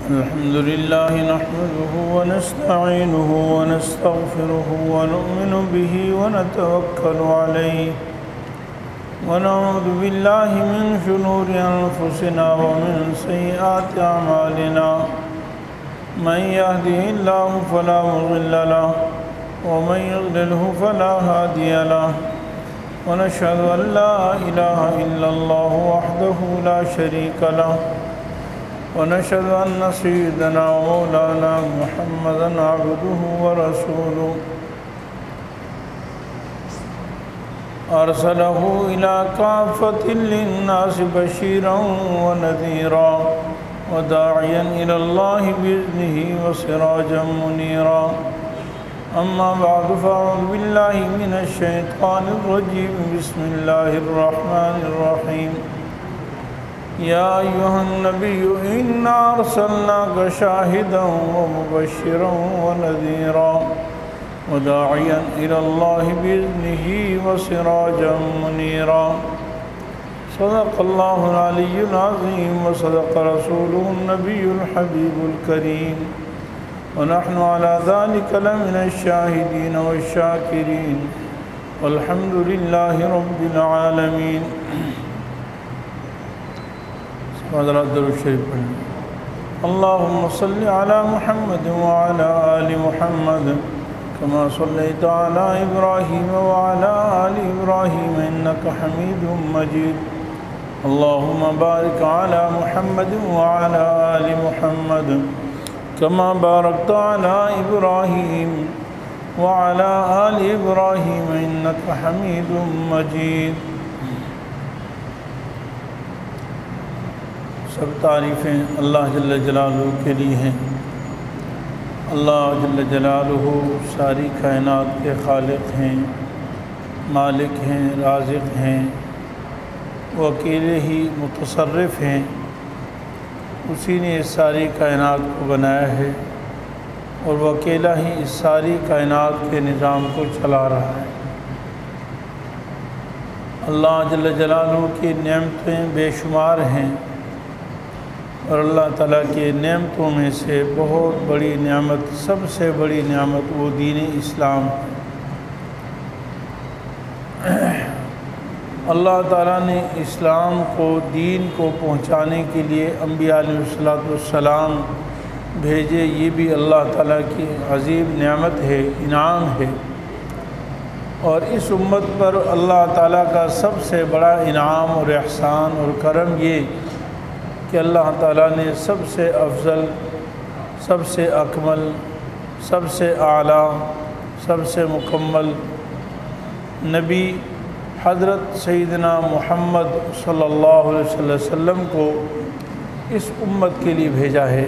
الحمد لله نحمده ونستعينه ونستغفره ونؤمن به ونتوكل عليه ونعوذ بالله من شرور أنفسنا ومن سيئات أعمالنا من يهده الله فلا مضل له ومن يضلله فلا هادي له ونشهد أن لا إله إلا الله وحده لا شريك له ونشهد أن سيدنا ومولانا محمدًا عبده ورسوله أرسله إلى كافة للناس بشيرا ونذيرا وداعيا إلى الله بإذنه وسراجا منيرا أما بعد فأعوذ بالله من الشيطان الرجيم بسم الله الرحمن الرحيم يا أيها النبي إنا أرسلناك شاهدا ومبشرا ونذيرا وداعيا إلى الله بإذنه وسراجا منيرا صدق الله العلي العظيم وصدق رسوله النبي الحبيب الكريم ونحن على ذلك لمن الشاهدين والشاكرين والحمد لله رب العالمين. حضرات درود شریف پڑھیں. اللهم صل على محمد وعلى آل محمد كما صليت على إبراهيم وعلى آل إبراهيم إنك حميد مجيد. اللهم بارك على محمد وعلى آل محمد كما باركت على إبراهيم وعلى آل إبراهيم إنك حميد مجيد. سب تعریفیں اللہ جل جلالہ کے لیے ہیں. اللہ جل جلالہ ساری کائنات کے خالق ہیں، مالک ہیں، رازق ہیں. وہ اکیلے ہی متصرف ہیں. اسی نے اس ساری کائنات کو بنایا ہے اور وہ اکیلا ہی اس ساری کائنات کے نظام کو چلا رہا ہے. اللہ جل جلالہ کی نعمتیں بے شمار ہیں اور اللہ تعالیٰ کی نعمتوں میں سے بہت بڑی نعمت، سب سے بڑی نعمت وہ دین اسلام ہے. اللہ تعالیٰ نے اسلام کو، دین کو پہنچانے کے لیے انبیاء علیہ السلام بھیجے. یہ بھی اللہ تعالیٰ کی عظیم نعمت ہے، انعام ہے. اور اس امت پر اللہ تعالیٰ کا سب سے بڑا انعام اور احسان اور کرم یہ کہ اللہ تعالیٰ نے سب سے افضل، سب سے اکمل، سب سے اعلیٰ، سب سے مکمل نبی حضرت سیدنا محمد صلی اللہ علیہ وسلم کو اس امت کے لیے بھیجا ہے.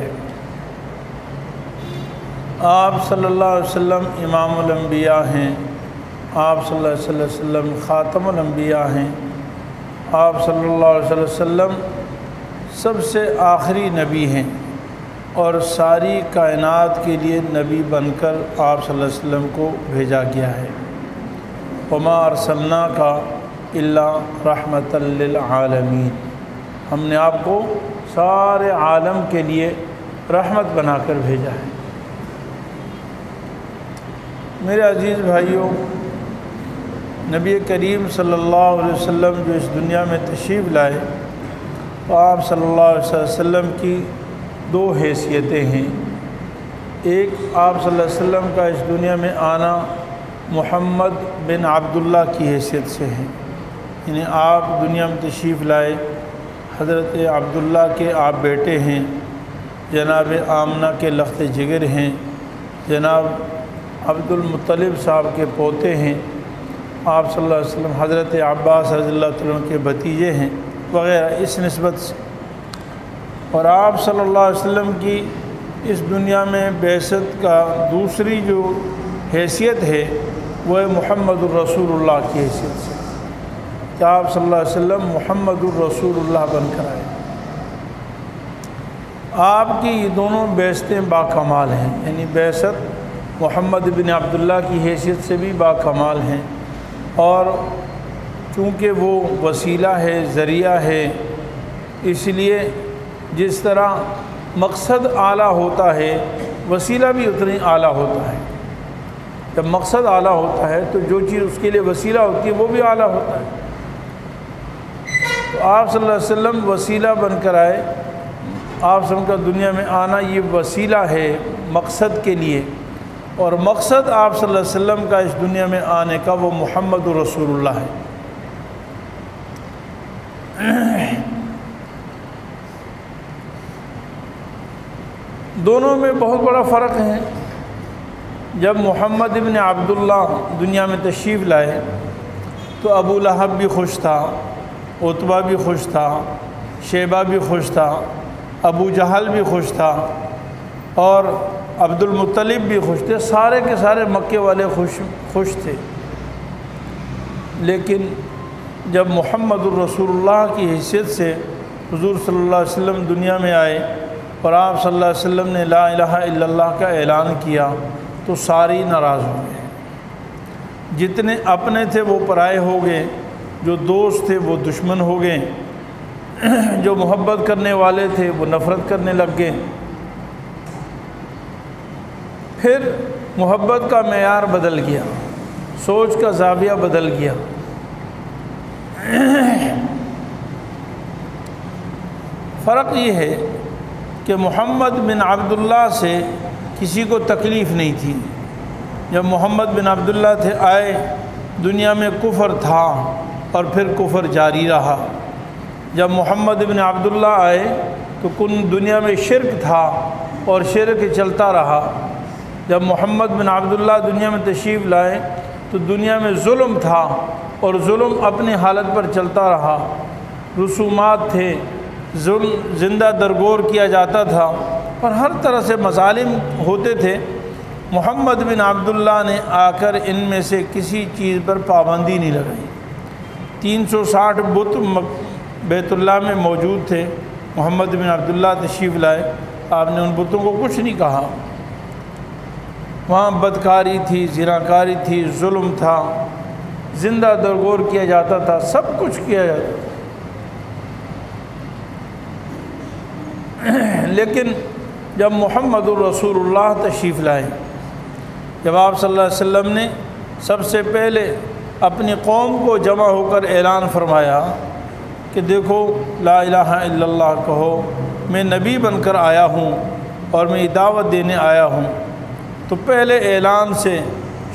آپ صلی اللہ علیہ وسلم امام الانبیاء ہیں. آپ صلی اللہ علیہ وسلم خاتم الانبیاء ہیں. آپ صلی اللہ علیہ وسلم سب سے آخری نبی ہیں اور ساری کائنات کے لیے نبی بن کر آپ صلی اللہ علیہ وسلم کو بھیجا گیا ہے. وما ارسلناک الا رحمۃ للعالمین. ہم نے آپ کو سارے عالم کے لیے رحمت بنا کر بھیجا ہے. میرے عزیز بھائیوں، نبی کریم صلی اللہ علیہ وسلم جو اس دنیا میں تشریف لائے، آپ صلی اللہ علیہ وسلم کی دو حیثیتیں ہیں. ایک، آپ صلی اللہ علیہ وسلم کا اس دنیا میں آنا محمد بن عبداللہ کی حیثیت سے ہے. یعنی آپ دنیا میں تشریف لائے، حضرت عبداللہ کے آپ بیٹے ہیں، جناب آمنہ کے لخت جگر ہیں، جناب عبد المطلب صاحب کے پوتے ہیں. آپ صلی اللہ علیہ وسلم حضرت عباس رضی اللہ عنہ کے بھتیجے ہیں وغیرہ اس نسبت سے. اور آپ صلی اللہ علیہ وسلم کی اس دنیا میں بعثت کا دوسری جو حیثیت ہے وہ ہے محمد الرسول اللہ کی حیثیت سے، کہ آپ صلی اللہ علیہ وسلم محمد الرسول اللہ بن کر آئے. آپ کی یہ دونوں بعثتیں باکمال ہیں. یعنی بعثت محمد بن عبداللہ کی حیثیت سے بھی باکمال ہیں، اور چونکہ وہ وسیلہ ہے، ذریعہ ہے، اس لیے جس طرح مقصد اعلیٰ ہوتا ہے وسیلہ بھی اتنا ہی اعلیٰ ہوتا ہے۔ جب مقصد اعلیٰ ہوتا ہے تو جو چیز اس کے لیے وسیلہ ہوتی ہے وہ بھی اعلیٰ ہوتا ہے۔ تو آپ صلی اللہ علیہ وسلم وسیلہ بن کر آئے، آپ سب کا دنیا میں آنا یہ وسیلہ ہے مقصد کے لیے، اور مقصد آپ صلی اللہ علیہ وسلم کا اس دنیا میں آنے کا وہ محمد رسول اللہ ہے۔ دونوں میں بہت بڑا فرق ہے۔ جب محمد ابن عبداللہ دنیا میں تشریف لائے تو ابو لہب بھی خوش تھا، عتبہ بھی خوش تھا، شیبہ بھی خوش تھا، ابو جہل بھی خوش تھا، اور عبد المطلب بھی خوش تھے، سارے کے سارے مکے والے خوش تھے۔ لیکن جب محمد الرسول اللہ کی حیثیت سے حضور صلی اللہ علیہ وسلم دنیا میں آئے اور آپ صلی اللہ علیہ وسلم نے لا الہ الا اللہ کا اعلان کیا تو ساری ناراض ہو گئے۔ جتنے اپنے تھے وہ پرائے ہو گئے، جو دوست تھے وہ دشمن ہو گئے، جو محبت کرنے والے تھے وہ نفرت کرنے لگ گئے۔ پھر محبت کا معیار بدل گیا، سوچ کا زاویہ بدل گیا۔ فرق یہ ہے کہ محمد بن عبداللہ سے کسی کو تکلیف نہیں تھی۔ جب محمد بن عبداللہ تھے آئے، دنیا میں کفر تھا اور پھر کفر جاری رہا۔ جب محمد بن عبداللہ آئے تو دنیا میں شرک تھا اور شرک چلتا رہا۔ جب محمد بن عبداللہ دنیا میں تشریف لائے تو دنیا میں ظلم تھا اور ظلم اپنی حالت پر چلتا رہا، رسومات تھے، ظلم زندہ درگور کیا جاتا تھا اور ہر طرح سے مظالم ہوتے تھے۔ محمد بن عبداللہ نے آ کر ان میں سے کسی چیز پر پابندی نہیں لگائی۔ 360 بت بیت اللہ میں موجود تھے، محمد بن عبداللہ تشریف لائے، آپ نے ان بتوں کو کچھ نہیں کہا۔ وہاں بدکاری تھی، زناکاری تھی، ظلم تھا، زندہ درگور کیا جاتا تھا، سب کچھ کیا جاتا تھا۔ لیکن جب محمد الرسول اللہ تشریف لائے، جب آپ صلی اللہ علیہ وسلم نے سب سے پہلے اپنی قوم کو جمع ہو کر اعلان فرمایا کہ دیکھو لا الہ الا اللہ کہو، میں نبی بن کر آیا ہوں اور میں دعوت دینے آیا ہوں، تو پہلے اعلان سے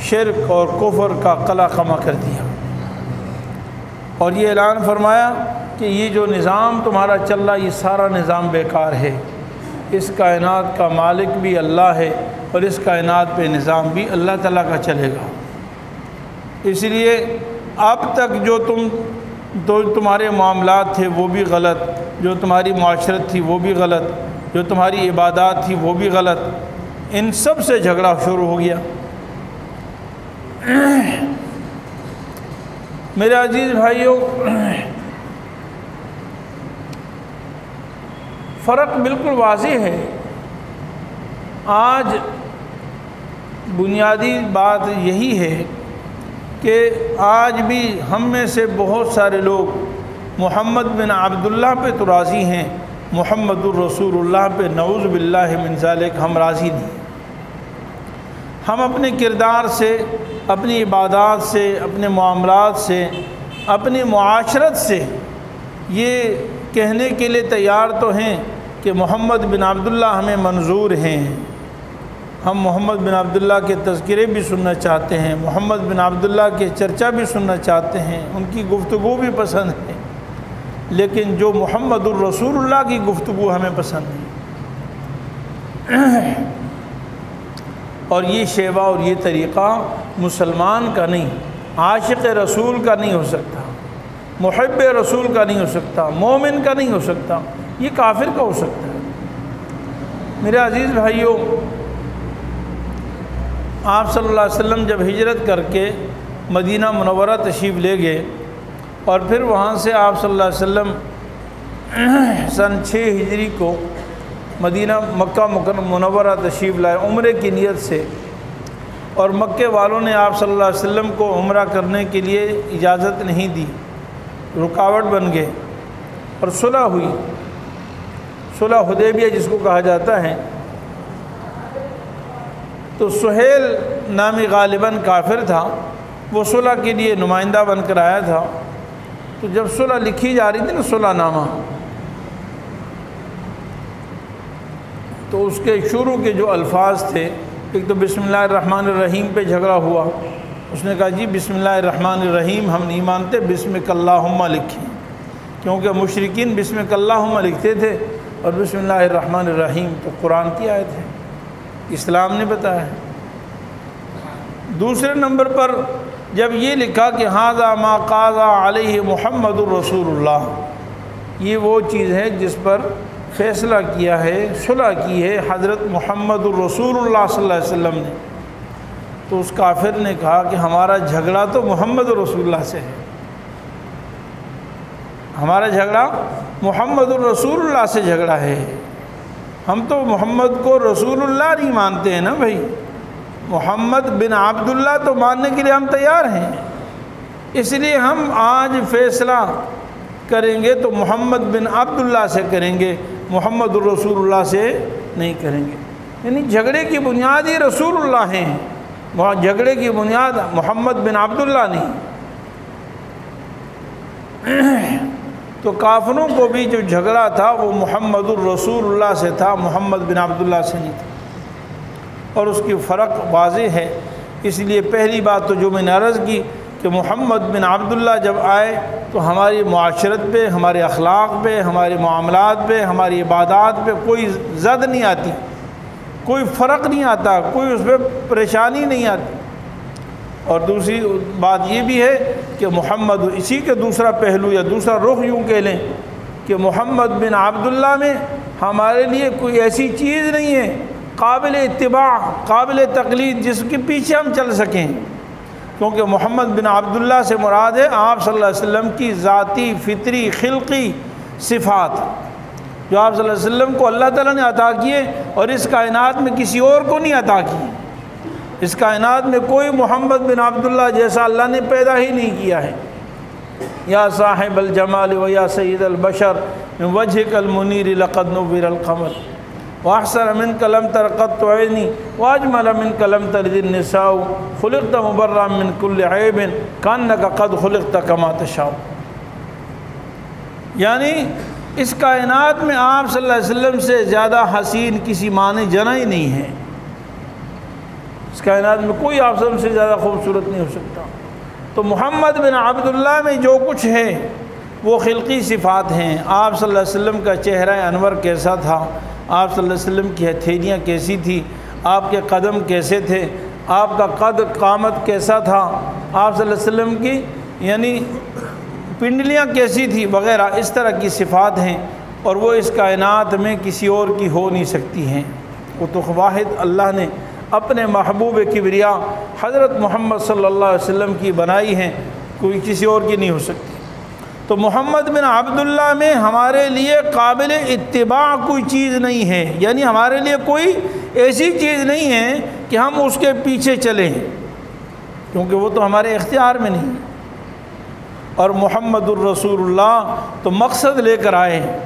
شرک اور کفر کا قلع خما کر دیا اور یہ اعلان فرمایا کہ یہ جو نظام تمہارا چل رہا یہ سارا نظام بیکار ہے، اس کائنات کا مالک بھی اللہ ہے اور اس کائنات پہ نظام بھی اللہ تعالیٰ کا چلے گا۔ اس لیے اب تک جو تمہارے معاملات تھے وہ بھی غلط، جو تمہاری معاشرت تھی وہ بھی غلط، جو تمہاری عبادات تھی وہ بھی غلط، ان سب سے جھگڑا شروع ہو گیا۔ میرے عزیز بھائیوں، فرق بالکل واضح ہے۔ آج بنیادی بات یہی ہے کہ آج بھی ہم میں سے بہت سارے لوگ محمد بن عبداللہ پہ تو راضی ہیں، محمد الرسول اللہ پہ نعوذ باللہ من ذالک ہم راضی نہیں۔ ہم اپنے کردار سے، اپنی عبادات سے، اپنے معاملات سے، اپنی معاشرت سے یہ کہنے کے لیے تیار تو ہیں کہ محمد بن عبداللہ ہمیں منظور ہیں، ہم محمد بن عبداللہ کے تذکرے بھی سننا چاہتے ہیں، محمد بن عبداللہ کے چرچا بھی سننا چاہتے ہیں، ان کی گفتگو بھی پسند ہے، لیکن جو محمد الرسول اللہ کی گفتگو ہمیں پسند ہے۔ اور یہ شیوہ اور یہ طریقہ مسلمان کا نہیں، عاشق رسول کا نہیں ہو سکتا، محب رسول کا نہیں ہو سکتا، مومن کا نہیں ہو سکتا، یہ کافر کا ہو سکتا ہے۔ میرے عزیز بھائیوں، آپ صلی اللہ علیہ وسلم جب ہجرت کر کے مدینہ منورہ تشریف لے گئے اور پھر وہاں سے آپ صلی اللہ علیہ وسلم سن 6 ہجری کو مدینہ مکہ منورہ تشریف لائے عمرے کی نیت سے، اور مکے والوں نے آپ صلی اللہ علیہ وسلم کو عمرہ کرنے کے لیے اجازت نہیں دی، رکاوٹ بن گئے اور صلح ہوئی۔ صلح حدیبیہ جس کو کہا جاتا ہے، تو سہیل نامی غالباً کافر تھا، وہ صلح کے لیے نمائندہ بن کر آیا تھا۔ تو جب صلح لکھی جا رہی تھی نا، صلح نامہ، تو اس کے شروع کے جو الفاظ تھے، ایک تو بسم اللہ الرحمن الرحیم پہ جھگڑا ہوا۔ اس نے کہا جی بسم اللہ الرحمن الرحیم ہم نہیں مانتے، بسمک اللہم لکھیں، کیونکہ مشرکین بسمک اللہم لکھتے تھے، اور بسم اللہ الرحمن الرحیم تو قرآن کی آیت ہے، اسلام نے بتایا ہے۔ دوسرے نمبر پر جب یہ لکھا کہ ھذا ما قاضى علیہ محمد الرسول اللہ، یہ وہ چیز ہے جس پر فیصلہ کیا ہے، صلح کی ہے حضرت محمد الرسول اللہ صلی اللہ علیہ وسلم نے، تو اس کافر نے کہا کہ ہمارا جھگڑا تو محمد رسول اللہ سے ہے، ہمارا جھگڑا محمد الرسول اللہ سے جھگڑا ہے، ہم تو محمد کو رسول اللہ نہیں مانتے ہیں نا بھائی، محمد بن عبداللہ تو ماننے کے لیے ہم تیار ہیں، اس لیے ہم آج فیصلہ کریں گے تو محمد بن عبداللہ سے کریں گے، محمد الرسول اللہ سے نہیں کریں گے۔ یعنی جھگڑے کی بنیاد ہی رسول اللہ ہیں، وہاں جھگڑے کی بنیاد محمد بن عبداللہ نہیں۔ تو کافروں کو بھی جو جھگڑا تھا وہ محمد الرسول اللہ سے تھا، محمد بن عبداللہ سے نہیں تھا، اور اس کی فرق واضح ہے۔ اس لیے پہلی بات تو جو میں نے عرض کی کہ محمد بن عبداللہ جب آئے تو ہماری معاشرت پہ، ہمارے اخلاق پہ، ہمارے معاملات پہ، ہماری عبادات پہ کوئی زد نہیں آتی، کوئی فرق نہیں آتا، کوئی اس پہ پریشانی نہیں آتی۔ اور دوسری بات یہ بھی ہے کہ محمد، اسی کے دوسرا پہلو یا دوسرا رخ یوں کہہ لیں کہ محمد بن عبداللہ میں ہمارے لیے کوئی ایسی چیز نہیں ہے قابل اتباع، قابل تقلید، جس کے پیچھے ہم چل سکیں، کیونکہ محمد بن عبداللہ سے مراد ہے آپ صلی اللہ علیہ وسلم کی ذاتی، فطری، خلقی صفات جو آپ صلی اللہ علیہ وسلم کو اللہ تعالیٰ نے عطا کیے، اور اس کائنات میں کسی اور کو نہیں عطا کی۔ اس کائنات میں کوئی محمد بن عبداللہ جیسا اللہ نے پیدا ہی نہیں کیا ہے۔ یا صاحب الجمال و یا سید البشر من وجهک المنیر لقد نور القمر واحسن منک لم تر قط عینی واجمل منک لم تلد النساء خلقت مبرئا من کل عیب کانک قد خلقت کما تشاء۔ یعنی اس کائنات میں آپ صلی اللہ علیہ وسلم سے زیادہ حسین کسی ماں نے جنا ہی نہیں ہے، اس کائنات میں کوئی آپ صلی اللہ علیہ وسلم سے زیادہ خوبصورت نہیں ہو سکتا۔ تو محمد بن عبداللہ میں جو کچھ ہے وہ خلقی صفات ہیں۔ آپ صلی اللہ علیہ وسلم کا چہرہ انور کیسا تھا، آپ صلی اللہ علیہ وسلم کی ہتھیلیاں کیسی تھی، آپ کے قدم کیسے تھے، آپ کا قد قامت کیسا تھا، آپ صلی اللہ علیہ وسلم کی یعنی پنڈلیاں کیسی تھی وغیرہ، اس طرح کی صفات ہیں، اور وہ اس کائنات میں کسی اور کی ہو نہیں سکتی ہیں۔ وہ تو واحد اللہ نے اپنے محبوب کبریا حضرت محمد صلی اللہ علیہ وسلم کی بنائی ہیں، کوئی کسی اور کی نہیں ہو سکتی۔ تو محمد بن عبداللہ میں ہمارے لیے قابل اتباع کوئی چیز نہیں ہے، یعنی ہمارے لیے کوئی ایسی چیز نہیں ہے کہ ہم اس کے پیچھے چلیں، کیونکہ وہ تو ہمارے اختیار میں نہیں۔ اور محمد الرسول اللہ تو مقصد لے کر آئے ہیں۔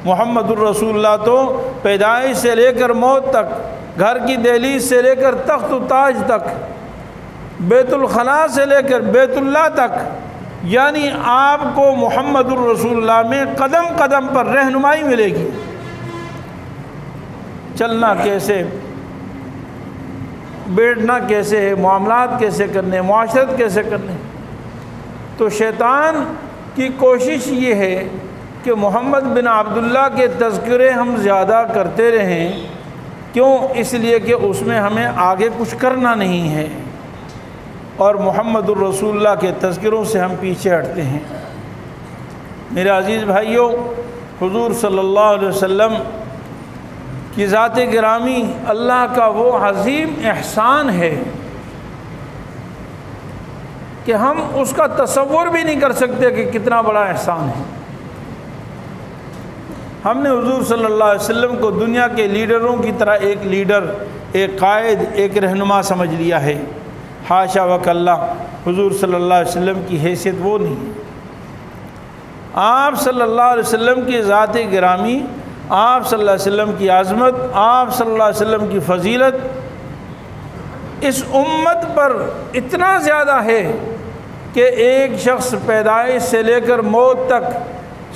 محمد الرسول اللہ تو پیدائش سے لے کر موت تک، گھر کی دہلیز سے لے کر تخت و تاج تک، بیت الخلاء سے لے کر بیت اللہ تک، یعنی آپ کو محمد الرسول اللہ میں قدم قدم پر رہنمائی ملے گی، چلنا کیسے، بیٹھنا کیسے ہے، معاملات کیسے کرنے، معاشرت کیسے کرنے۔ تو شیطان کی کوشش یہ ہے کہ محمد بن عبداللہ کے تذکرے ہم زیادہ کرتے رہیں، کیوں؟ اس لیے کہ اس میں ہمیں آگے کچھ کرنا نہیں ہے، اور محمد الرسول اللہ کے تذکروں سے ہم پیچھے ہٹتے ہیں۔ میرے عزیز بھائیوں، حضور صلی اللہ علیہ وسلم کی ذات گرامی اللہ کا وہ عظیم احسان ہے کہ ہم اس کا تصور بھی نہیں کر سکتے کہ کتنا بڑا احسان ہے۔ ہم نے حضور صلی اللہ علیہ وسلم کو دنیا کے لیڈروں کی طرح ایک لیڈر، ایک قائد، ایک رہنما سمجھ لیا ہے۔ حاشا وکلا، حضور صلی اللہ علیہ وسلم کی حیثیت وہ نہیں ہے۔ آپ صلی اللہ علیہ وسلم کی ذات گرامی آپ صلی اللہ علیہ وسلم کی عظمت، آپ صلی اللہ علیہ وسلم کی فضیلت اس امت پر اتنا زیادہ ہے کہ ایک شخص پیدائش سے لے کر موت تک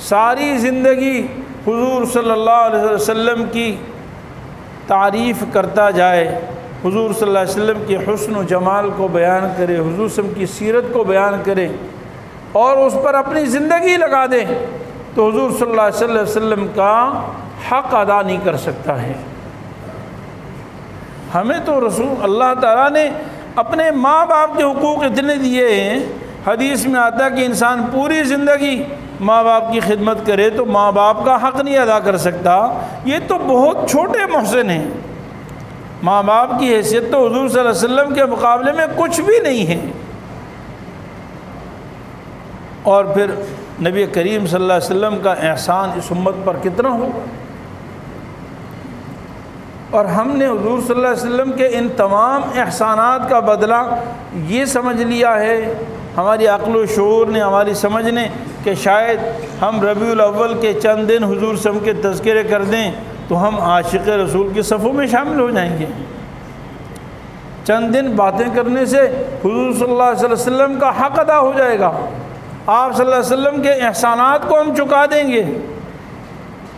ساری زندگی حضور صلی اللہ علیہ وسلم کی تعریف کرتا جائے، حضور صلی اللہ علیہ وسلم کے حسن و جمال کو بیان کرے، حضور صلی اللہ علیہ وسلم کی سیرت کو بیان کرے اور اس پر اپنی زندگی لگا دے، تو حضور صلی اللہ علیہ وسلم کا حق ادا نہیں کر سکتا ہے۔ ہمیں تو رسول اللہ تعالیٰ نے اپنے ماں باپ کے حقوق اتنے دیے ہیں، حدیث میں آتا ہے کہ انسان پوری زندگی ماں باپ کی خدمت کرے تو ماں باپ کا حق نہیں ادا کر سکتا، یہ تو بہت چھوٹے محسن ہیں۔ ماں باپ کی حیثیت تو حضور صلی اللہ علیہ وسلم کے مقابلے میں کچھ بھی نہیں ہے۔ اور پھر نبی کریم صلی اللہ علیہ وسلم کا احسان اس امت پر کتنا ہوگا، اور ہم نے حضور صلی اللہ علیہ وسلم کے ان تمام احسانات کا بدلہ یہ سمجھ لیا ہے، ہماری عقل و شعور نے، ہماری سمجھ نے، کہ شاید ہم ربیع الاول کے چند دن حضور صلی اللہ علیہ وسلم کے تذکرے کر دیں تو ہم عاشق رسول کی صفوں میں شامل ہو جائیں گے۔ چند دن باتیں کرنے سے حضور صلی اللہ علیہ وسلم کا حق ادا ہو جائے گا، آپ صلی اللہ علیہ وسلم کے احسانات کو ہم چکا دیں گے۔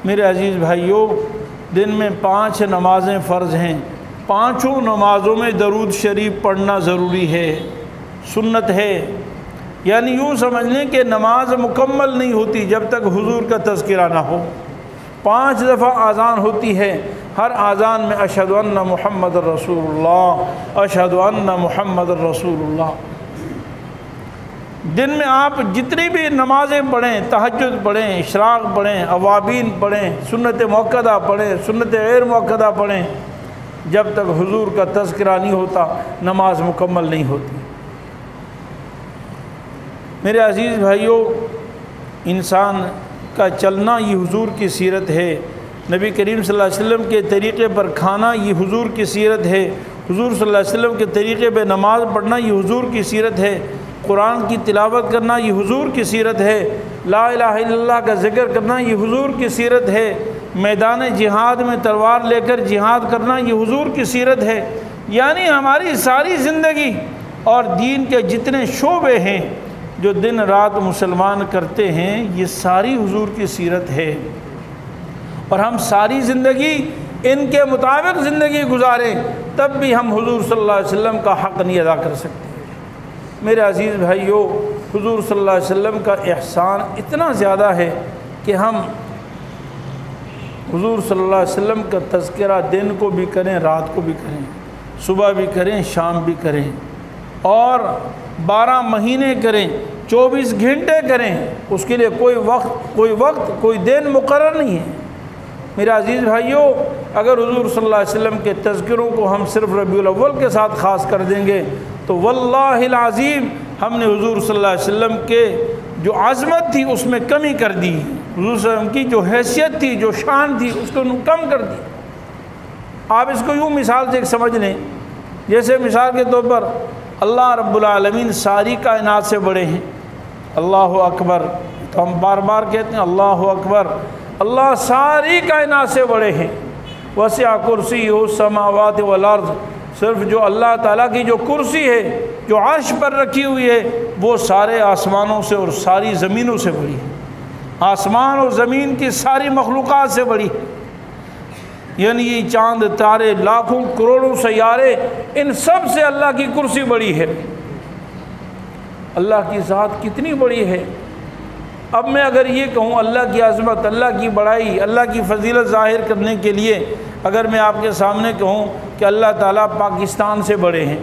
میرے عزیز بھائیوں، دن میں 5 نمازیں فرض ہیں، 5 نمازوں میں درود شریف پڑھنا ضروری ہے، سنت ہے۔ یعنی یوں سمجھ لیں کہ نماز مکمل نہیں ہوتی جب تک حضور کا تذکرہ نہ ہو۔ 5 دفعہ اذان ہوتی ہے، ہر اذان میں اشہد ان محمد رسول اللہ، اشہد ان محمد رسول اللہ۔ دن میں آپ جتنی بھی نمازیں پڑھیں، تہجد پڑھیں، اشراق پڑھیں، اوابین پڑھیں، سنت موقدہ پڑھیں، سنت غیر موقدہ پڑھیں، جب تک حضور کا تذکرہ نہیں ہوتا نماز مکمل نہیں ہوتی۔ میرے عزیز بھائیوں، انسان کا چلنا یہ حضور کی سیرت ہے، نبی کریم صلی اللہ علیہ وسلم کے طریقے پر کھانا یہ حضور کی سیرت ہے، حضور صلی اللہ علیہ وسلم کے طریقے پہ نماز پڑھنا یہ حضور کی سیرت ہے، قرآن کی تلاوت کرنا یہ حضور کی سیرت ہے، لا الہ الا اللہ کا ذکر کرنا یہ حضور کی سیرت ہے، میدان جہاد میں تلوار لے کر جہاد کرنا یہ حضور کی سیرت ہے۔ یعنی ہماری ساری زندگی اور دین کے جتنے شعبے ہیں جو دن رات مسلمان کرتے ہیں یہ ساری حضور کی سیرت ہے، اور ہم ساری زندگی ان کے مطابق زندگی گزاریں تب بھی ہم حضور صلی اللہ علیہ وسلم کا حق نہیں ادا کر سکتے۔ میرے عزیز بھائیوں، حضور صلی اللہ علیہ وسلم کا احسان اتنا زیادہ ہے کہ ہم حضور صلی اللہ علیہ وسلم کا تذکرہ دن کو بھی کریں، رات کو بھی کریں، صبح بھی کریں، شام بھی کریں، اور 12 مہینے کریں، 24 گھنٹے کریں، اس کے لیے کوئی وقت کوئی دن مقرر نہیں ہے۔ میرے عزیز بھائیوں، اگر حضور صلی اللہ علیہ وسلم کے تذکروں کو ہم صرف ربیع الاول کے ساتھ خاص کر دیں گے تو واللہ العظیم ہم نے حضور صلی اللہ علیہ وسلم کے جو عظمت تھی اس میں کمی کر دی، حضور صلی اللہ علیہ وسلم کی جو حیثیت تھی، جو شان تھی، اس کو کم کر دی۔ آپ اس کو یوں مثال سے سمجھ لیں، جیسے مثال کے طور پر اللہ رب العالمین ساری کائنات سے بڑے ہیں، اللہ اکبر، تو ہم بار بار کہتے ہیں اللہ اکبر، اللہ ساری کائنات سے بڑے ہیں۔ وسع کرسیہ السماوات والارض، صرف جو اللہ تعالیٰ کی جو کرسی ہے، جو عرش پر رکھی ہوئی ہے، وہ سارے آسمانوں سے اور ساری زمینوں سے بڑی ہے، آسمان اور زمین کی ساری مخلوقات سے بڑی ہے۔ یعنی یہ چاند تارے، لاکھوں کروڑوں سیارے، ان سب سے اللہ کی کرسی بڑی ہے۔ اللہ کی ذات کتنی بڑی ہے۔ اب میں اگر یہ کہوں اللہ کی عظمت، اللہ کی بڑائی، اللہ کی فضیلت ظاہر کرنے کے لیے اگر میں آپ کے سامنے کہوں کہ اللہ تعالیٰ پاکستان سے بڑے ہیں،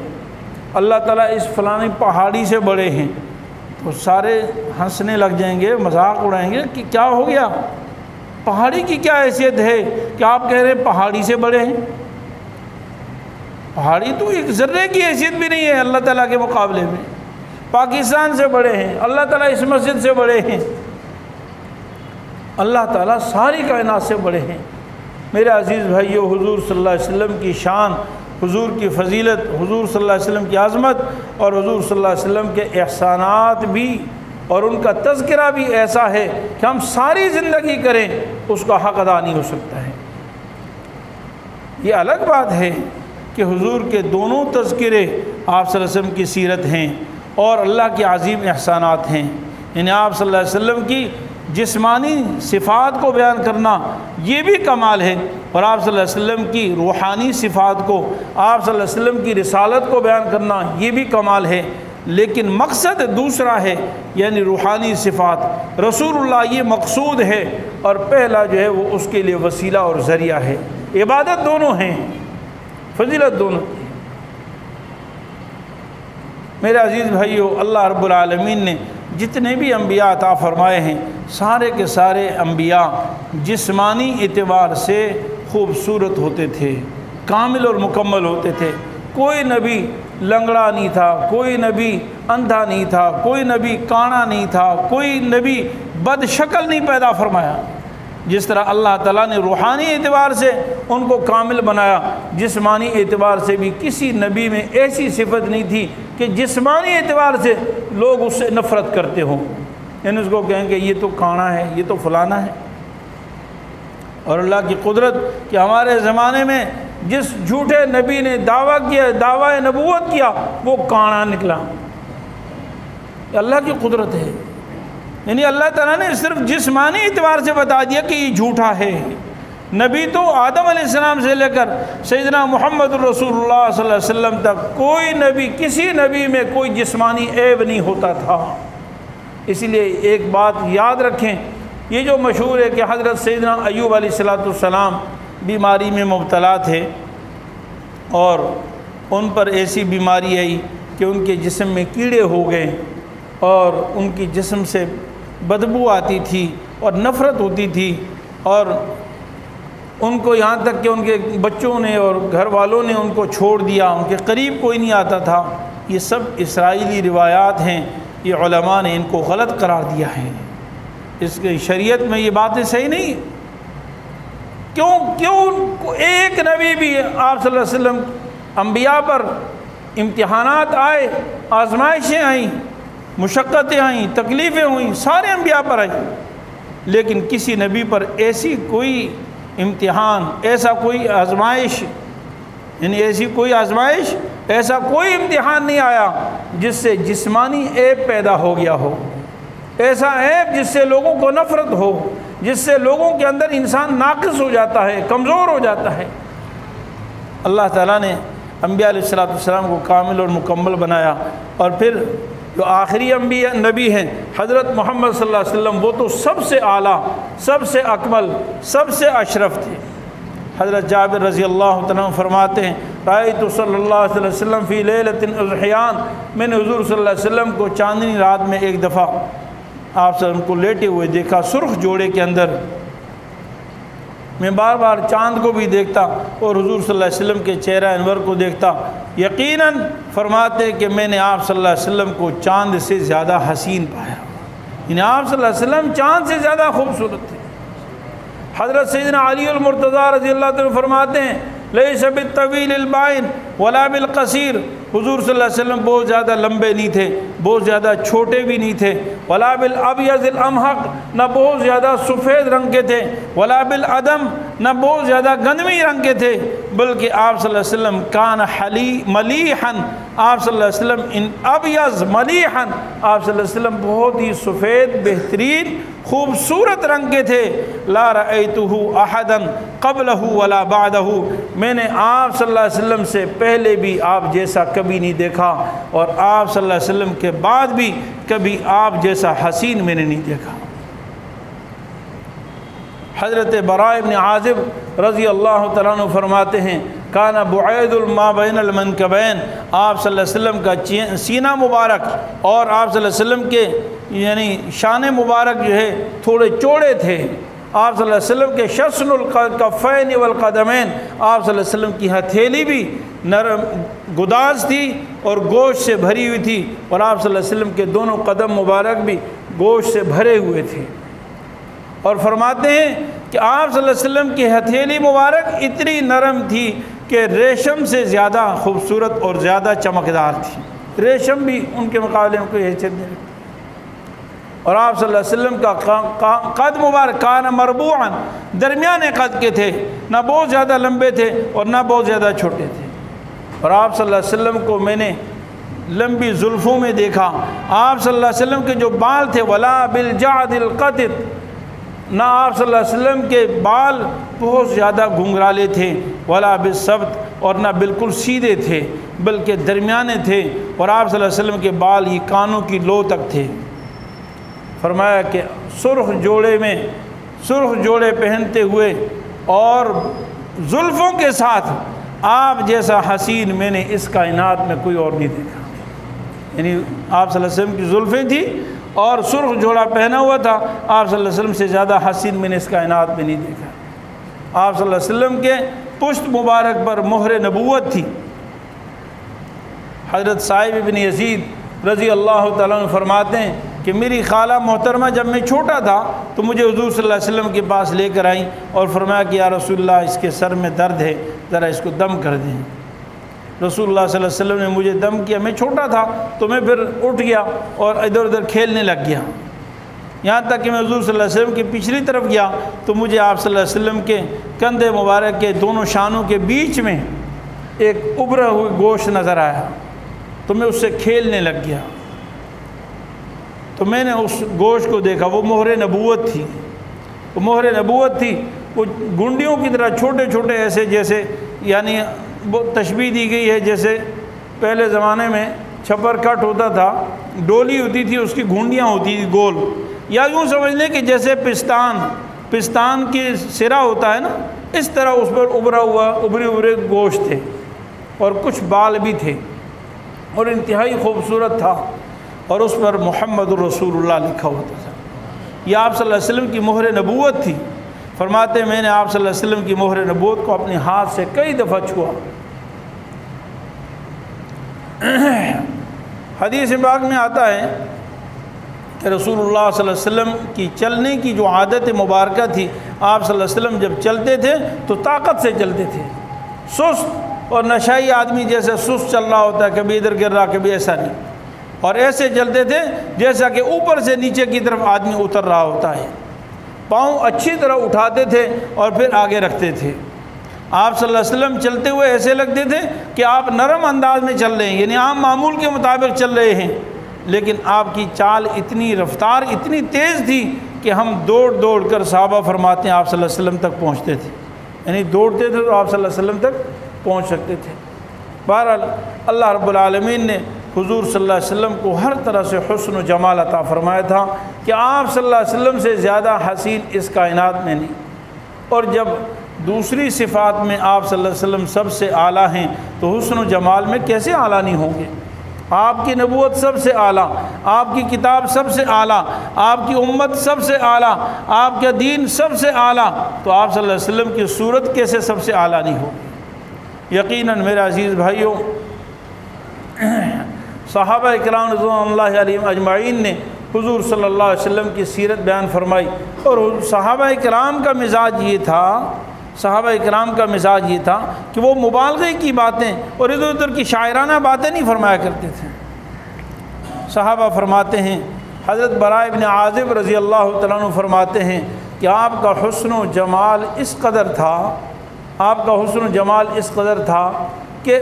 اللہ تعالیٰ اس فلانی پہاڑی سے بڑے ہیں، تو سارے ہنسنے لگ جائیں گے، مذاق اڑائیں گے کہ کیا ہو گیا، پہاڑی کی کیا حیثیت ہے کہ آپ کہہ رہے ہیں پہاڑی سے بڑے ہیں؟ پہاڑی تو ایک ذرے کی حیثیت بھی نہیں ہے اللہ تعالیٰ کے مقابلے میں، پاکستان سے بڑے ہیں، اللہ تعالیٰ اس مسجد سے بڑے ہیں، اللہ تعالیٰ ساری کائنات سے بڑے ہیں۔ میرے عزیز بھائیو، حضور صلی اللہ علیہ وسلم کی شان، حضور کی فضیلت، حضور صلی اللہ علیہ وسلم کی عظمت اور حضور صلی اللہ علیہ وسلم کے احسانات بھی اور ان کا تذکرہ بھی ایسا ہے کہ ہم ساری زندگی کریں اس کا حق ادا نہیں ہو سکتا ہے۔ یہ الگ بات ہے کہ حضور کے دونوں تذکرے آپ صلی اللہ علیہ وسلم کی سیرت ہیں اور اللہ کے عظیم احسانات ہیں، یعنی آپ صلی اللہ علیہ وسلم کی جسمانی صفات کو بیان کرنا یہ بھی کمال ہے، اور آپ صلی اللہ علیہ وسلم کی روحانی صفات کو، آپ صلی اللہ علیہ وسلم کی رسالت کو بیان کرنا یہ بھی کمال ہے، لیکن مقصد دوسرا ہے، یعنی روحانی صفات رسول اللہ یہ مقصود ہے، اور پہلا جو ہے وہ اس کے لیے وسیلہ اور ذریعہ ہے۔ عبادت دونوں ہیں، فضیلت دونوں ہیں۔ میرے عزیز بھائیو، اللہ رب العالمین نے جتنے بھی انبیاء عطا فرمائے ہیں سارے کے سارے انبیاء جسمانی اعتبار سے خوبصورت ہوتے تھے، کامل اور مکمل ہوتے تھے۔ کوئی نبی لنگڑا نہیں تھا، کوئی نبی اندھا نہیں تھا، کوئی نبی کانا نہیں تھا، کوئی نبی بد شکل نہیں پیدا فرمایا۔ جس طرح اللہ تعالیٰ نے روحانی اعتبار سے ان کو کامل بنایا، جسمانی اعتبار سے بھی کسی نبی میں ایسی صفت نہیں تھی کہ جسمانی اعتبار سے لوگ اس سے نفرت کرتے ہوں، یعنی اس کو کہیں کہ یہ تو کانا ہے، یہ تو فلانا ہے۔ اور اللہ کی قدرت کہ ہمارے زمانے میں جس جھوٹے نبی نے دعویٰ کیا، دعویٰ نبوت کیا، وہ کانا نکلا۔ اللہ کی قدرت ہے، یعنی اللہ تعالیٰ نے صرف جسمانی اعتبار سے بتا دیا کہ یہ جھوٹا ہے۔ نبی تو آدم علیہ السلام سے لے کر سیدنا محمد رسول اللہ صلی اللہ علیہ وسلم تک کوئی نبی، کسی نبی میں کوئی جسمانی عیب نہیں ہوتا تھا۔ اسی لیے ایک بات یاد رکھیں، یہ جو مشہور ہے کہ حضرت سیدنا ایوب علیہ السلام بیماری میں مبتلا تھے، اور ان پر ایسی بیماری آئی کہ ان کے جسم میں کیڑے ہو گئے، اور ان کی جسم سے بدبو آتی تھی اور نفرت ہوتی تھی، اور ان کو یہاں تک کہ ان کے بچوں نے اور گھر والوں نے ان کو چھوڑ دیا، ان کے قریب کوئی نہیں آتا تھا۔ یہ سب اسرائیلی روایات ہیں، یہ علماء نے ان کو غلط قرار دیا ہے۔ اس کی شریعت میں یہ باتیں صحیح نہیں۔ کیوں ایک نبی بھی آپ صلی اللہ علیہ وسلم انبیاء پر امتحانات آئے، آزمائشیں آئیں، مشقتیں آئیں، تکلیفیں ہوئیں، سارے انبیاء پر آئیں، لیکن کسی نبی پر ایسی کوئی امتحان، ایسا کوئی آزمائش، یعنی ایسی کوئی آزمائش، ایسا کوئی امتحان نہیں آیا جس سے جسمانی عیب پیدا ہو گیا ہو، ایسا عیب جس سے لوگوں کو نفرت ہو، جس سے لوگوں کے اندر انسان ناقص ہو جاتا ہے، کمزور ہو جاتا ہے۔ اللہ تعالیٰ نے انبیاء علیہ السلام کو کامل اور مکمل بنایا، اور پھر جو آخری انبیاء نبی ہیں حضرت محمد صلی اللہ علیہ وسلم، وہ تو سب سے اعلیٰ، سب سے اکمل، سب سے اشرف تھے۔ حضرت جابر رضی اللہ عنہ فرماتے ہیں، رأیت صلی اللہ علیہ وسلم فی لیلۃ اضحیان، میں نے حضور صلی اللہ علیہ وسلم کو چاندنی رات میں ایک دفعہ آپ صلی اللہ علیہ وسلم کو لیٹے ہوئے دیکھا، سرخ جوڑے کے اندر۔ میں بار بار چاند کو بھی دیکھتا اور حضور صلی اللہ علیہ وسلم کے چہرہ انور کو دیکھتا، یقیناً فرماتے کہ میں نے آپ صلی اللہ علیہ وسلم کو چاند سے زیادہ حسین پایا، یعنی آپ صلی اللہ علیہ وسلم چاند سے زیادہ خوبصورت تھے۔ حضرت سیدنا علی المرتضیٰ رضی اللہ عنہ فرماتے ہیں، لیس بالطویل البائن ولا بالقصیر، حضور صلی اللہ علیہ وسلم بہت زیادہ لمبے نہیں تھے، بہت زیادہ چھوٹے بھی نہیں تھے، ولا بالابیض الامحق، نہ بہت زیادہ سفید رنگ کے تھے، ولا بالعدم، نہ بہت زیادہ گندمی رنگ کے تھے، بلکہ آپ صلی اللہ علیہ وسلم کان ملیحاً، آپ صلی اللہ علیہ وسلم ان ابیض ملیحاً، آپ صلی اللہ علیہ وسلم بہت ہی سفید بہترین خوبصورت رنگ کے تھے۔ لا رأیتہ احدا قبلہ ولا بعدہ، میں نے آپ صلی اللہ علیہ وسلم سے پہلے بھی آپ جیسا کبھی نہیں دیکھا، اور آپ صلی اللہ علیہ وسلم کے بعد بھی کبھی آپ جیسا حسین میں نے نہیں دیکھا۔ حضرت براء بن عازب رضی اللہ تعالیٰ عنہ فرماتے ہیں، کان بعید ما بین المنکبین، آپ صلی اللہ علیہ وسلم کا سینہ مبارک اور آپ صلی اللہ علیہ وسلم کے یعنی شان مبارک جو ہے تھوڑے چوڑے تھے۔ آپ صلی اللہ علیہ وسلم کے شسن الکفین والقدمین، آپ صلی اللہ علیہ وسلم کی ہتھیلی بھی نرم گداز تھی اور گوشت سے بھری ہوئی تھی، اور آپ صلی اللہ علیہ وسلم کے دونوں قدم مبارک بھی گوشت سے بھرے ہوئے تھے۔ اور فرماتے ہیں کہ آپ صلی اللہ علیہ وسلم کی ہتھیلی مبارک اتنی نرم تھی کہ ریشم سے زیادہ خوبصورت اور زیادہ چمکدار تھی، ریشم بھی ان کے مقابلے میں کوئی حیثیت نہیں رکھتی۔ اور آپ صلی اللہ علیہ وسلم کا قد مبارک کان مربوعا، درمیانے قد کے تھے، نہ بہت زیادہ لمبے تھے اور نہ بہت زیادہ چھوٹے تھے۔ اور آپ صلی اللہ علیہ وسلم کو میں نے لمبی زلفوں میں دیکھا۔ آپ صلی اللہ علیہ وسلم کے جو بال تھے ولا بالجعد القطط، نہ آپ صلی اللہ علیہ وسلم کے بال بہت زیادہ گھنگرالے تھے، ولا بالسبط، اور نہ بالکل سیدھے تھے بلکہ درمیانے تھے، اور آپ صلی اللہ علیہ وسلم کے بال یہ کانوں کی لو تک تھے۔ فرمایا کہ سرخ جوڑے پہنتے ہوئے اور زلفوں کے ساتھ آپ جیسا حسین میں نے اس کائنات میں کوئی اور نہیں دیکھا۔ یعنی آپ صلی اللہ علیہ وسلم کی زلفیں تھیں اور سرخ جوڑا پہنا ہوا تھا، آپ صلی اللہ علیہ وسلم سے زیادہ حسین میں نے اس کائنات میں نہیں دیکھا۔ آپ صلی اللہ علیہ وسلم کے پشت مبارک پر مہر نبوت تھی۔ حضرت صاحب ابن یزید رضی اللہ تعالیٰ عنہ فرماتے ہیں کہ میری خالہ محترمہ جب میں چھوٹا تھا تو مجھے حضور صلی اللہ علیہ وسلم کے پاس لے کر آئیں اور فرمایا کہ یا رسول اللہ اس کے سر میں درد ہے، ذرا اس کو دم کر دیں۔ رسول اللہ صلی اللہ علیہ وسلم نے مجھے دم کیا، میں چھوٹا تھا تو میں پھر اٹھ گیا اور ادھر ادھر کھیلنے لگ گیا، یہاں تک کہ میں حضور صلی اللہ علیہ وسلم کی پچھلی طرف گیا تو مجھے آپ صلی اللہ علیہ وسلم کے کندھے مبارک کے دونوں شانوں کے بیچ میں ایک ابھرا ہوئے گوشت نظر آیا تو میں اس سے کھیلنے لگ گیا، تو میں نے اس گوشت کو دیکھا، وہ مہر نبوت تھی۔ وہ مہر نبوت تھی، وہ گنڈیوں کی طرح چھوٹے چھوٹے ایسے، جیسے یعنی وہ تشبیہ دی گئی ہے جیسے پہلے زمانے میں چھپر کٹ ہوتا تھا، ڈولی ہوتی تھی، اس کی گھونڈیاں ہوتی تھی گول، یا یوں سمجھ لیں کہ جیسے پستان کی سرا ہوتا ہے نا، اس طرح اس پر ابھرے گوشت تھے اور کچھ بال بھی تھے اور انتہائی خوبصورت تھا، اور اس پر محمد الرسول اللہ لکھا ہوتا تھا۔ یہ آپ صلی اللہ علیہ وسلم کی مہر نبوت تھی۔ فرماتے ہیں میں نے آپ صلی اللہ علیہ وسلم کی مہر نبوت کو اپنے ہاتھ سے کئی دفعہ چھوا۔ حدیث پاک میں آتا ہے کہ رسول اللہ صلی اللہ علیہ وسلم کی چلنے کی جو عادت مبارکہ تھی، آپ صلی اللہ علیہ وسلم جب چلتے تھے تو طاقت سے چلتے تھے، سست اور نشائی آدمی جیسے سست چل رہا ہوتا ہے، کبھی ادھر گر رہا کبھی ایسا نہیں، اور ایسے چلتے تھے جیسا کہ اوپر سے نیچے کی طرف آدمی اتر رہا ہوتا ہے۔ پاؤں اچھی طرح اٹھاتے تھے اور پھر آگے رکھتے تھے۔ آپ صلی اللہ علیہ وسلم چلتے ہوئے ایسے لگتے تھے کہ آپ نرم انداز میں چل رہے ہیں، یعنی عام معمول کے مطابق چل رہے ہیں، لیکن آپ کی چال اتنی، رفتار اتنی تیز تھی کہ ہم دوڑ کر، صحابہ فرماتے ہیں، آپ صلی اللہ علیہ وسلم تک پہنچتے تھے، یعنی دوڑتے تھے تو آپ صلی اللہ علیہ وسلم تک پہنچ سکتے تھے۔ بہرحال اللہ رب العالمین نے حضور صلی اللہ علیہ وسلم کو ہر طرح سے حسن و جمال عطا فرمایا تھا کہ آپ صلی اللہ علیہ وسلم سے زیادہ حسین اس کائنات میں نہیں، اور جب دوسری صفات میں آپ صلی اللہ علیہ وسلم سب سے اعلیٰ ہیں تو حسن و جمال میں کیسے اعلیٰ نہیں ہوں گے؟ آپ کی نبوت سب سے اعلیٰ، آپ کی کتاب سب سے اعلیٰ، آپ کی امت سب سے اعلیٰ، آپ کا دین سب سے اعلیٰ، تو آپ صلی اللہ علیہ وسلم کی صورت کیسے سب سے اعلیٰ نہیں ہوگی؟ یقیناً میرے عزیز بھائیوں، صحابہ اکرام رضوان اللہ علیہم اجمعین نے حضور صلی اللہ علیہ وسلم کی سیرت بیان فرمائی، اور صحابہ اکرام کا مزاج یہ تھا کہ وہ مبالغے کی باتیں اور ادھر ادھر کی شاعرانہ باتیں نہیں فرمایا کرتے تھے۔ صحابہ فرماتے ہیں، حضرت براء ابن عازب رضی اللہ تعالیٰ عنہ فرماتے ہیں کہ آپ کا حسن و جمال اس قدر تھا کہ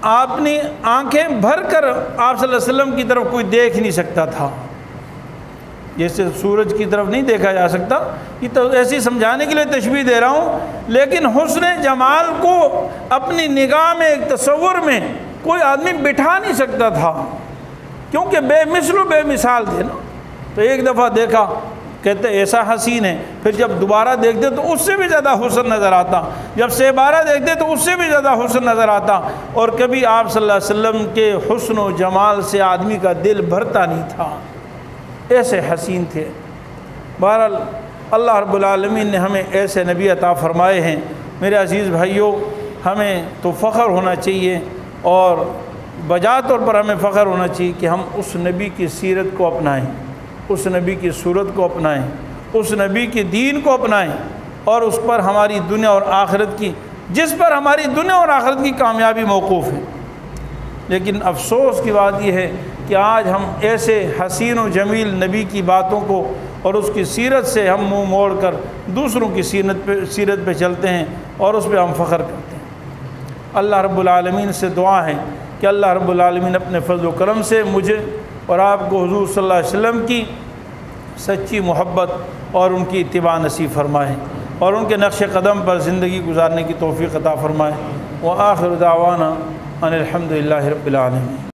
آپ نے آنکھیں بھر کر آپ صلی اللہ علیہ وسلم کی طرف کوئی دیکھ نہیں سکتا تھا، جیسے سورج کی طرف نہیں دیکھا جا سکتا، یہ تو ایسی سمجھانے کے لیے تشبیہ دے رہا ہوں، لیکن حسن جمال کو اپنی نگاہ میں، ایک تصور میں کوئی آدمی بٹھا نہیں سکتا تھا، کیونکہ بے مثل و بے مثال تھے نا۔ تو ایک دفعہ دیکھا، کہتے ایسا حسین ہے، پھر جب دوبارہ دیکھتے تو اس سے بھی زیادہ حسن نظر آتا، جب 6 بارہ دیکھتے تو اس سے بھی زیادہ حسن نظر آتا، اور کبھی آپ صلی اللہ علیہ وسلم کے حسن و جمال سے آدمی کا دل بھرتا نہیں تھا، ایسے حسین تھے۔ بہرحال اللہ رب العالمین نے ہمیں ایسے نبی عطا فرمائے ہیں۔ میرے عزیز بھائیوں، ہمیں تو فخر ہونا چاہیے، اور بجا طور پر ہمیں فخر ہونا چاہیے کہ ہم اس نبی کی سیرت کو اپنائیں، اس نبی کی صورت کو اپنائیں، اس نبی کے دین کو اپنائیں، اور اس پر ہماری دنیا اور آخرت کی، جس پر ہماری دنیا اور آخرت کی کامیابی موقوف ہے۔ لیکن افسوس کی بات یہ ہے کہ آج ہم ایسے حسین و جمیل نبی کی باتوں کو اور اس کی سیرت سے ہم منہ موڑ کر دوسروں کی سیرت پہ چلتے ہیں اور اس پہ ہم فخر کرتے ہیں۔ اللہ رب العالمین سے دعا ہے کہ اللہ رب العالمین اپنے فضل و کرم سے مجھے اور آپ کو حضور صلی اللہ علیہ وسلم کی سچی محبت اور ان کی اتباع نصیب فرمائے اور ان کے نقش قدم پر زندگی گزارنے کی توفیق عطا فرمائے۔ وآخر دعوانا ان الحمد للہ رب العالمین۔